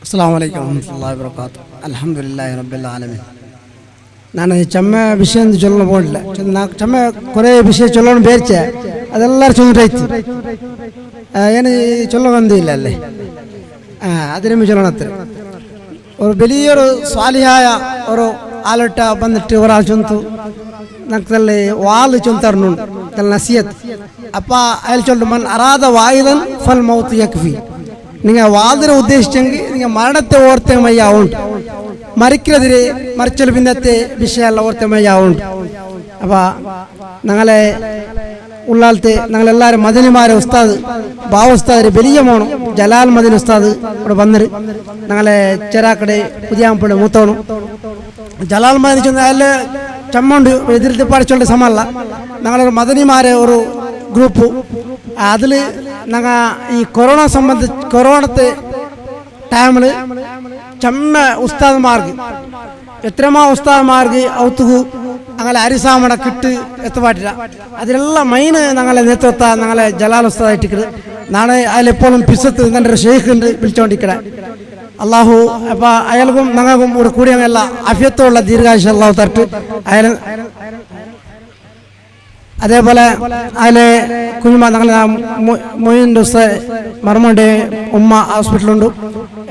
അസ്സലാമു അലൈക്കും വറഹ്മത്തുള്ളാഹി വബറകാതുഹു. അൽഹംദുലില്ലാഹി റബ്ബിൽ ആലമീൻ. ನಾನು ಚಮ್ಮ ವಿಷಯ ಚೊಲ್ಲ ಬೋಡಲ್ಲ ನಾಲ್ಕು ಚಮ್ಮ ಕೊರೆ ವಿಷಯ ಚೊಲ್ಲೋಣ ಬೇರ್ಚೆ ಅದೆಲ್ಲರೂ ಚೊಂದ್ರೈತಿ ಏನು ചൊല്ലൊന്നുമില്ല അല്ലേ അതിനും ചൊല്ലണത്ര ഒരു വലിയൊരു സ്വാലിഹായ ഒരു ആളിട്ട വന്നിട്ട് ഒരാൾ ചൊന്തു നക്കല്ലേ വാല് ചൊന്താറുണ്ട് നസിയത്ത് അപ്പം അയാൾ ചൊല്ലും മൻ അറാദ വായിദൻ ഫൽ മൗത്ത് യക്ഫി നിങ്ങൾ വാതിനെ ഉദ്ദേശിച്ചെങ്കിൽ നിങ്ങൾ മരണത്തെ ഓർത്ത മയ്യാവുണ്ട് മരിക്കുന്നതിന് മരിച്ചൊരു പിന്നത്തെ വിഷയമല്ല ഓർത്ത മയ്യാവുണ്ട് അപ്പം ഞങ്ങളെ ഉള്ളാലത്തെ ഞങ്ങളെല്ലാവരും മദനിമാരെ ഉസ്താദ് ബാവ ഉസ്താദ് വലിയ മോണം ജലാൽ മദനി ഉസ്താദ് ഇവിടെ വന്നിട്ട് ഞങ്ങളെ ചെറാക്കടെ പുതിയാമ്പുഴ മൂത്തോണം ജലാൽ മദനി ചെന്ന് അതിൽ ചമ്മുണ്ട് എതിർത്ത് പഠിച്ചോണ്ട് സമല്ല ഞങ്ങളൊരു മദനിമാരെ ഒരു ഗ്രൂപ്പ് അതിൽ ഞങ്ങൾ ഈ കൊറോണത്തെ ടൈമിൽ ചമ്മ ഉസ്താദ്മാർക്ക് എത്രമാ ഉസ്താദ്മാർക്ക് ഔത്തുകു ഞങ്ങളെ അരിസാമട കിട്ട് എത്തുപാട്ടില്ല അതിലെല്ലാം മെയിൻ ഞങ്ങളെ നേതൃത്വ ഞങ്ങളെ ജലാൽ ഉസ്താദായിട്ടിരിക്കുന്നത് നാളെ അതിലെപ്പോഴും പിസത്ത് എൻ്റെ ഷെയ്ഖ് ഉണ്ട് വിളിച്ചുകൊണ്ടിരിക്കണേ അള്ളാഹു അപ്പം അയാൾക്കും ഞങ്ങൾക്കും ഇവിടെ കൂടിയല്ല അഫ്യത്തുള്ള ദീർഘായുഷ്യം അള്ളാഹു തരട്ട് അയാൾ അതേപോലെ അതിലെ കുഞ്ഞുമ ഞങ്ങൾ മൊയ്ൻ്റെ മർമ്മൻ്റെ ഉമ്മ ഹോസ്പിറ്റലുണ്ട്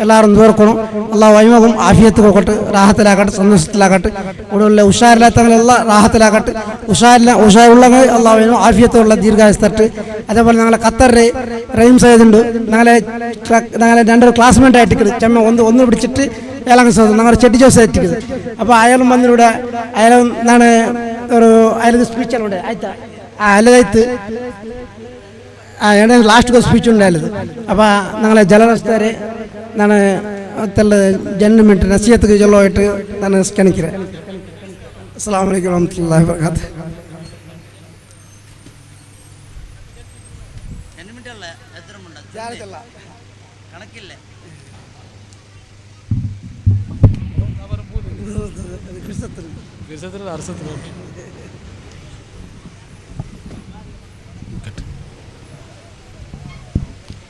എല്ലാവരും തീർക്കണം അള്ളാഹു വൈമകും ആഫിയത്ത് കൊടുക്കട്ടെ റാഹത്തിലാക്കട്ടെ സന്തോഷത്തിലാക്കട്ടെ ഇവിടെ ഉള്ള ഉഷാരില്ലാത്തവങ്ങളെല്ലാം റാഹത്തിലാക്കട്ടെ ഉഷാറുള്ളവർ അള്ളാഹു ആഫിയത്തുള്ള ദീർഘായുസ് തട്ട് അതേപോലെ ഞങ്ങളെ ഖത്തറിലെ റഹീം സയ്യിദുണ്ട് ഞങ്ങളെ രണ്ടൊരു ക്ലാസ്മേറ്റ് ആയിട്ട് ചെമ്മ ഒന്ന് പിടിച്ചിട്ട് ഏഴാം ദിവസം ഞങ്ങളുടെ ചെട്ടി ജോസ് ആയിട്ടിരിക്കുന്നത് അപ്പോൾ അയാളും വന്നിവിടെ അയാളും എന്താണ് ഒരു അയാൾക്ക് സ്പീച്ചല്ലുണ്ട് ആಯ್ತಾ അയാളാಯ್ತು എൻ്റെ ലാസ്റ്റ് സ്പീച്ച് ഉണ്ടായത് അപ്പോൾ ഞങ്ങളെ ജലരസ്താരെ ನಾನು ತೆಲ್ಲ ಜನ ಮಿಂಟ್ ನಸೀಹತ್ಗೆ ಚಲೋ ಇಟ್ಟು ನಾನು ಕ್ಷಣಿக்கிறೆ. ಅಸ್ಸಲಾಮು ಅಲೈಕುಂ ವರಹಮತುಲ್ಲಾಹಿ ವಬರಕಾತುಹು.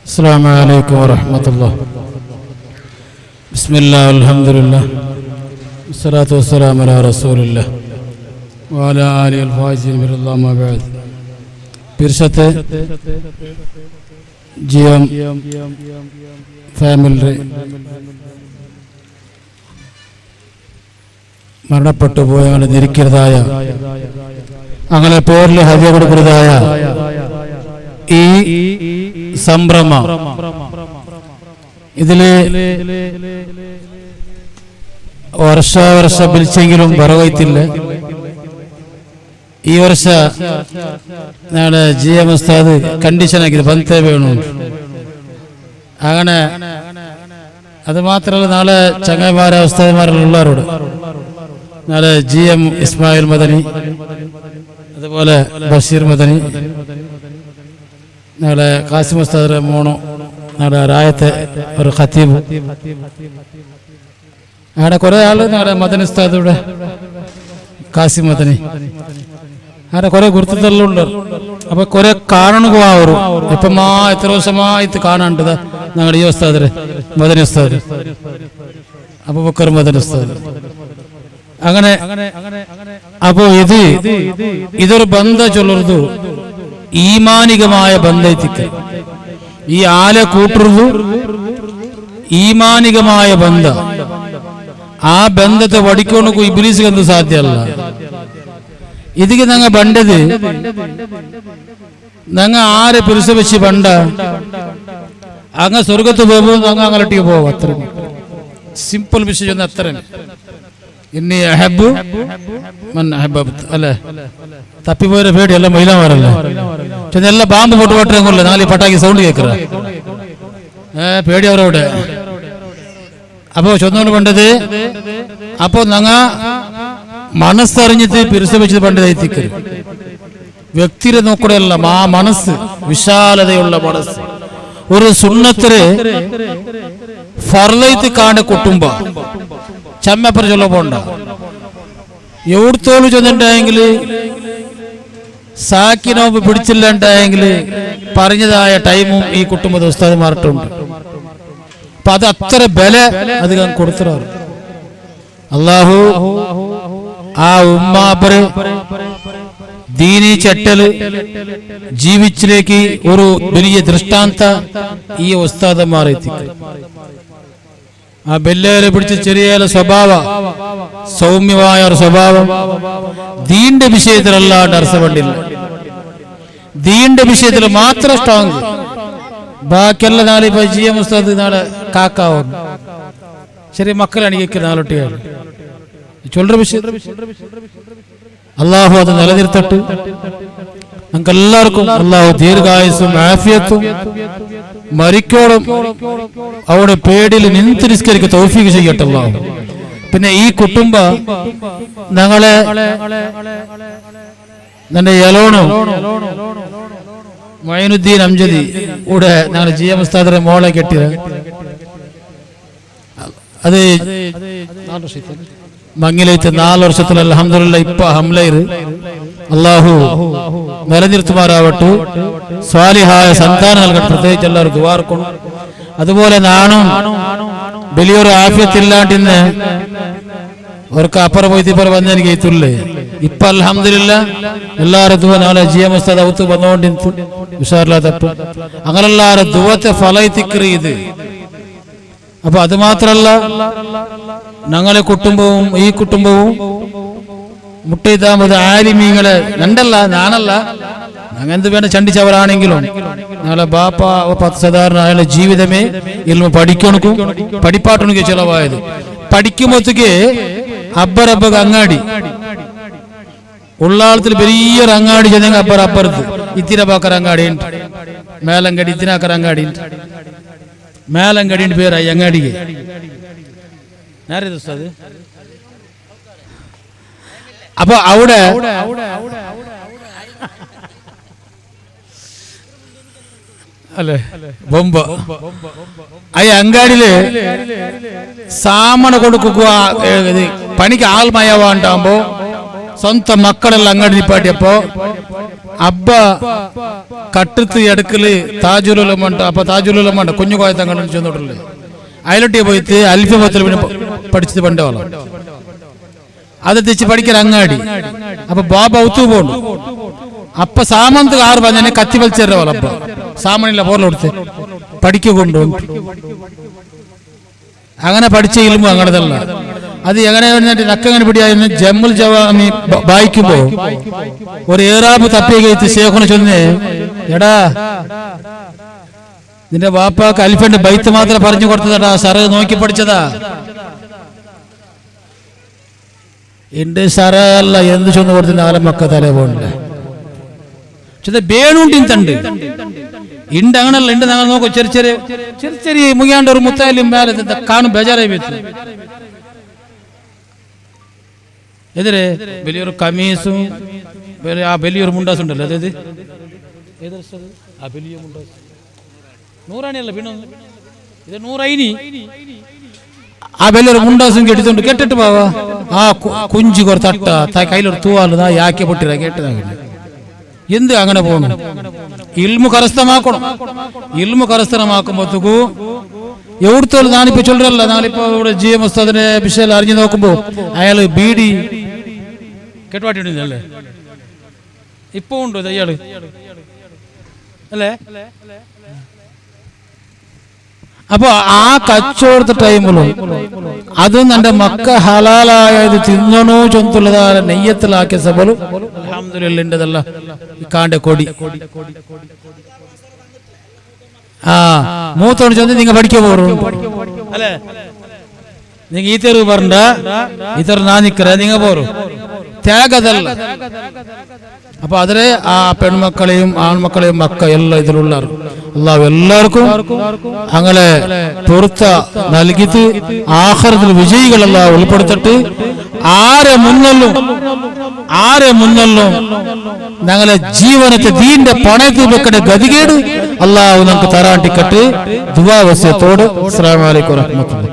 അസ്സലാമു അലൈക്കും വറഹ്മത്തുള്ളാഹി. ബിസ്മില്ലാഹി അൽഹംദുലില്ലാഹി വസ്സലാത്തു വസ്സലാമു അലാ റസൂലില്ലാഹി വഅലാ ആലിഹിൽ ഫായിസിൻ ബിറല്ലാഹി മാ ബഅദ്. പിർസത്തെ ജിഎം ഫാമിലി മരണപ്പെട്ടു പോയ അങ്ങനെ നിരിക്കുന്നതായ അങ്ങനെ പേരിൽ ഹദിയ കൊടുക്കുന്നതായ ഈ സംഭ്രമ ഇതില് വർഷ പിലിച്ചെങ്കിലും വറവൈത്തില്ല. ഈ വർഷ നാളെ GM ഉസ്താദ് കണ്ടീഷൻ ആക്കിയത് ബന്ധേ വേണു അങ്ങനെ. അത് മാത്രമല്ല നാളെ ചങ്ങായിമാരെ ഉസ്താദ്മാരുള്ളവരോട് നാളെ GM ഇസ്മായിൽ മദനി അതുപോലെ ബഷീർ മദനി നാളെ കാസിം ഉസ്താദ് മോണോ നാളെ രായത്തെ ഒരു ഖത്തീബ് അങ്ങനെ കുറെ ആള് നാളെ മദനി ഉസ്താദ് ഇവിടെ കാസിം മദനി അങ്ങനെ കുറെ ഗുരുത്വത്തെല്ലാം ഉണ്ട്. അപ്പൊ കുറെ കാണുക അവർ ഇപ്പമാ എത്ര വർഷമായിട്ട് കാണാണ്ടത് ഞങ്ങളുടെ ഈ ഉസ്താദ് മദനി ഉസ്താദ് അബൂബക്കർ മദനി ഉസ്താദ് അങ്ങനെ. അപ്പോ ഇതൊരു ബന്ധ ചൊല്ലരുത് ഈമാനികമായ ബന്ധത്തിക്ക് ഈ ആലെ കൂട്ടുന്നത് ഈമാനികമായ ബന്ധ. ആ ബന്ധത്തെ വടിക്കൊണ്ടു ഇബ്ലീസ് എന്ത് സാധ്യമല്ല. ഇതിക്ക് ഞങ്ങൾ ബണ്ടത് ഞങ്ങൾ ആരെ പിരിച്ചു വെച്ച് ബണ്ട അങ്ങ് സ്വർഗത്ത് പോകുമ്പോൾ ഞങ്ങൾ അങ്ങോട്ടേക്ക് പോകും. അത്ര സിമ്പിൾ വിഷയം. അത്ര ഇനി അഹബ്ബു മൻ അഹബ്ബത് അല്ലേ തപ്പിപ്പോയ പേടി എല്ലാം മഹിളമാരല്ലേ എല്ലാം ബാമ്പ് പൊട്ട് പൊട്ടല്ല നാല് പട്ടാക്കി സൗണ്ട് കേൾക്കുക പേടി അവരോട്. അപ്പോ ചൊന്നോണ്ട് പണ്ടത് അപ്പോ ഞങ്ങ മനസ്സറിഞ്ഞിട്ട് പിരിച്ചു വെച്ചത് പണ്ടതായിത്തിക്കരുത്. വ്യക്തിരെ നോക്കടല്ല ആ മനസ്സ് വിശാലതയുള്ള മനസ്സ്. ഒരു സുന്നത്തില് ഫർലൈത്ത് കാണ്ട കുട്ടുമ്പ ചമ്മപ്പറ ചൊല്ല പോണ്ട എവിടത്തോളു ചെന്നിട്ടുണ്ടെങ്കിൽ സാക്കിനോമ്പ് പിടിച്ചില്ലാണ്ടായെങ്കിൽ പറഞ്ഞതായ ടൈമും ഈ കുട്ടുമ്പത് ഉസ്താദ് മാറിട്ടുണ്ട്. അപ്പൊ അത് അത്ര ബല അധികം കൊടുത്തിറാറ്. അള്ളാഹു ആ ഉമ്മാപ്പര് ദീനി ചട്ടല് ജീവിച്ചിലേക്ക് ഒരു വലിയ ദൃഷ്ടാന്ത ഈ ഉസ്താദന്മാർ എത്തിക്കും. ആ ബെല്ലേലെ പിടിച്ച് ചെറിയ സ്വഭാവ സൗമ്യമായ ഒരു സ്വഭാവം ദീന്റെ വിഷയത്തിലല്ലാണ്ട് അർസവണ്ടില്ല. ദീന്റെ വിഷയത്തിൽ മാത്രം സ്ട്രോങ്. ബാക്കിയെല്ലാം നാളെ ഇപ്പൊ ജി എം ഉസ്താദ് നാളെ കാക്കാവും. ചെറിയ മക്കളാണ് നാളൊട്ടിയാണ് ചൊല്ലറ വിഷയത്തിൽ അള്ളാഹു അത് നിലനിർത്തട്ട്. നമുക്ക് എല്ലാവർക്കും അള്ളാഹു ദീർഘായുസും ആഫിയത്തും മരിക്കോളം അവിടെ പേടിയിൽ നിന്തിരിസ്കരിക്ക് തൗഫീഖ് ചെയ്യട്ടെ അള്ളാഹു. പിന്നെ ഈ കുടുംബ ഞങ്ങളെ നിന്റെ യലോണോ മൊയിനുദ്ദീൻ അംജദി കൂടെ ഞങ്ങൾ ജി എം ഉസ്താദിന്റെ മോളെ കെട്ടിയത് അത് മങ്ങിലേറ്റ് 4 വർഷത്തിൽ അൽഹംദുലില്ലാഹ് ഇപ്പൊ ഹംലയിര് അള്ളാഹു നിലനിർത്തുമാറാവട്ടെ. സ്വാലിഹായ സന്താനം നൽകട്ടെ. പ്രത്യേകിച്ച് എല്ലാവരും ദുആർക്കും. അതുപോലെ നാണും വലിയൊരു ആഫിയത്തില്ലാണ്ടിന്ന് അവർക്ക് അപ്പുറം പോയി ഇപ്പുറം വന്ന് എനിക്ക് എത്തുള്ളേ. ഇപ്പൊ അൽഹംദുലില്ലാഹ് എല്ലാവരും ദുആ നാളെ ജി എം ഉസ്താദ് ഔത്ത് വന്നുകൊണ്ടിരുന്നു ഉഷാറില്ലാത്തപ്പോ അങ്ങനെ എല്ലാവരും ദുആത്തെ ഫലൈത്തിക്കറി ഇത്. അപ്പൊ അത് മാത്രല്ല ഞങ്ങളെ കുടുംബവും ഈ കുടുംബവും മുട്ടയിതാമത് ആലിമീങ്ങളെ രണ്ടല്ല ഞാനല്ല ഞങ്ങൾ എന്ത് വേണ്ട ചണ്ടിച്ചവരാണെങ്കിലും ഞങ്ങളെ ബാപ്പ സാധാരണ അയാളുടെ ജീവിതമേ ഇൽമ പഠിക്കണക്കും പഠിപ്പാട്ടണക്ക് ചിലവായത്. പഠിക്കുമ്പോഴത്തേക്ക് അബ്ബറബ്ബക്ക് അങ്ങാടി ഉള്ളാളത്തിൽ വലിയൊരു അങ്ങാടി ചെന്നെങ്കിൽ അപ്പുറത്ത് ഇത്തിരബാക്കർ അങ്ങാടി ഉണ്ട്, മേലങ്കടി ഇത്തിനാക്കർ അങ്ങാടി ഉണ്ട്, മേലങ്കടിന്റെ പേരായി അങ്ങാടിക്ക്. അപ്പൊ അവിടെ അല്ലേ ബൊമ്പ ഈ അങ്ങാടിയില് സാമണ കൊടുക്കുക പണിക്ക് ആൾമയവാണ്ടാകുമ്പോ സ്വന്തം മക്കളെല്ലാം അങ്ങാടി നിപ്പാട്ടിയപ്പോ അബ്ബ കട്ടത്ത് എടുക്കല് താജുലുലമുണ്ട്. അപ്പൊ താജുലുലമുണ്ട് കുഞ്ഞു കോയത്തങ്ങൾ ചെന്നോട്ടുള്ളത് അയലൊട്ടിയെ പോയിട്ട് അൽഫബത്തിൽ പഠിച്ചത് പണ്ടോളം അത് തിരിച്ച് പഠിക്കാൻ അങ്ങാടി. അപ്പൊ ബാബ ഔത്തു പോണു. അപ്പൊ സാമന്ത് ആറ് പറഞ്ഞ കത്തി വലിച്ചേരുടെ പോലെ അപ്പ സാമണില്ല പോറല കൊടുത്ത് പഠിക്കൊണ്ടു. അങ്ങനെ പഠിച്ച ഇൽമു അങ്ങനതല്ല. അത് എങ്ങനെ നക്കങ്ങനെ പിടിയായിരുന്നു. ജമ്മുൽ ജവാമി വായിക്കുമ്പോ ഒരു ഏറാബ് തപ്പിയ കഴിച്ച് ശേഖനെ ചൊന്ന്, എടാ നിന്റെ വാപ്പാക്ക് അൽഫന്റെ ബൈത്ത് മാത്രം പറഞ്ഞു കൊടുത്തതാ, സറ നോക്കി പഠിച്ചതാ. എന്റെ സറ അല്ല എന്ത് ചൊന്ന് കൊടുത്തിന്റെ ആലമക്ക തല പോണ്ട് ബേണുണ്ടിണ്ട് ഇണ്ട് അങ്ങനല്ല. ഇണ്ട് ഞങ്ങൾ നോക്കും ചെറിയ ചെറിയ ചെറിയ ചെറിയ മുങ്ങിയാണ്ട് ഒരു മുത്തായാലും മേലെ കാണും ബേജാറായി വെച്ചു. എതിരെ വലിയൊരു കമീസും ആ വലിയൊരു മുണ്ടാസും ഉണ്ടല്ലോ. അതായത് ആ വലിയ മുണ്ടാസ് നൂറാണിയല്ല പിന്നെ ഇത് നൂറൈനി ആ വലിയൊരു മുണ്ടാസും കെട്ടിട്ടുണ്ട്. കേട്ടിട്ട് പോവാ ആ കുഞ്ചി കുറച്ച് തട്ട കയ്യിലൊരു തൂവാല് യാക്കി പൊട്ടിര കേട്ടതാകില്ല. എന്ത് അങ്ങനെ പോകണം? ഇൽമു കരസ്ഥമാക്കണം. ഇൽമു കരസ്ഥമാക്കുമ്പോഴത്തേക്കു എവിടുത്തോളം ഞാനിപ്പോ ചൊല്ലല്ല. ഞാനിപ്പോ ഇവിടെ ജി എം ഉസ്താദിന്റെ വിഷയം അറിഞ്ഞു നോക്കുമ്പോ അയാള് ബീഡി കേട്ടുപാട്ടില്ലേ ഇപ്പൊ ഉണ്ടോ അയാള് അല്ലേ? അപ്പൊ ആ കച്ചവടത്തെ ടൈമിലും അതും എന്റെ മക്ക ഹലാലായത് തിന്നണോ ചൊന്തുള്ളതായ നെയ്യത്തിലാക്കിയ സബലും അൽഹംദുലില്ലാഹ് കാണ്ട കൊടി ആ മൂത്തോട് ചൊന്ന് നിങ്ങൾ പഠിക്കാൻ പോറും അല്ലേ? നിങ്ങൾ ഈ തെരുവ് പറഞ്ഞ ഈ തെരു നാ നിക്കറ നിങ്ങൾ പോറും ത്യാഗതല്ല. അപ്പൊ അതിലെ ആ പെൺമക്കളെയും ആൺമക്കളെയും മക്ക എല്ലാം ഇതിലുള്ള അല്ലാഹു എല്ലാവർക്കും അങ്ങനെ പൊറുത്ത നൽകിയിട്ട് ആഖിറത്തിൽ വിജയികൾ അല്ലാഹു ഉൾപ്പെടുത്തിട്ട് ആരെ മുന്നല്ലും ഞങ്ങളെ ജീവനത്തെ ദീന്റെ പണയത്തിൽ വെക്കേണ്ട ഗതികേട് അല്ലാഹു നമുക്ക് തരാണ്ടിക്കട്ട് ദുആ വസിയത്തോട് അസ്സലാമു അലൈക്കും വറഹ്മത്തുള്ളാഹി.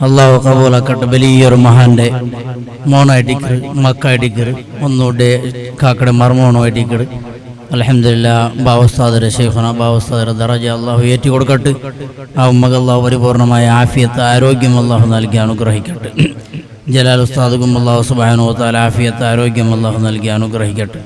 അള്ളാഹു കബൂലാക്കട്ടെ. വലിയൊരു മഹാന്റെ മോണായിട്ടിക്കറ് മക്കായിട്ടിക്കറ് ഒന്നുകൂടെ കാക്കടെ മർമോണമായിട്ടിക്കറ് അൽഹംദുലില്ലാ ബാവുസ്താദരെ ശൈഖുന ബാവുസ്താദരെ ദറജ അള്ളാഹു ഏറ്റി കൊടുക്കട്ടെ. ആ ഉമ്മക്ക് അള്ളാഹു പരിപൂർണമായ ആഫിയത്ത് ആരോഗ്യം അള്ളാഹു നൽകി അനുഗ്രഹിക്കട്ടെ. ജലാൽ ഉസ്താദുക്കും അള്ളാഹു സുബ്ഹാനഹു വ തആല ആഫിയത്ത് ആരോഗ്യം അള്ളാഹു നൽകി അനുഗ്രഹിക്കട്ടെ.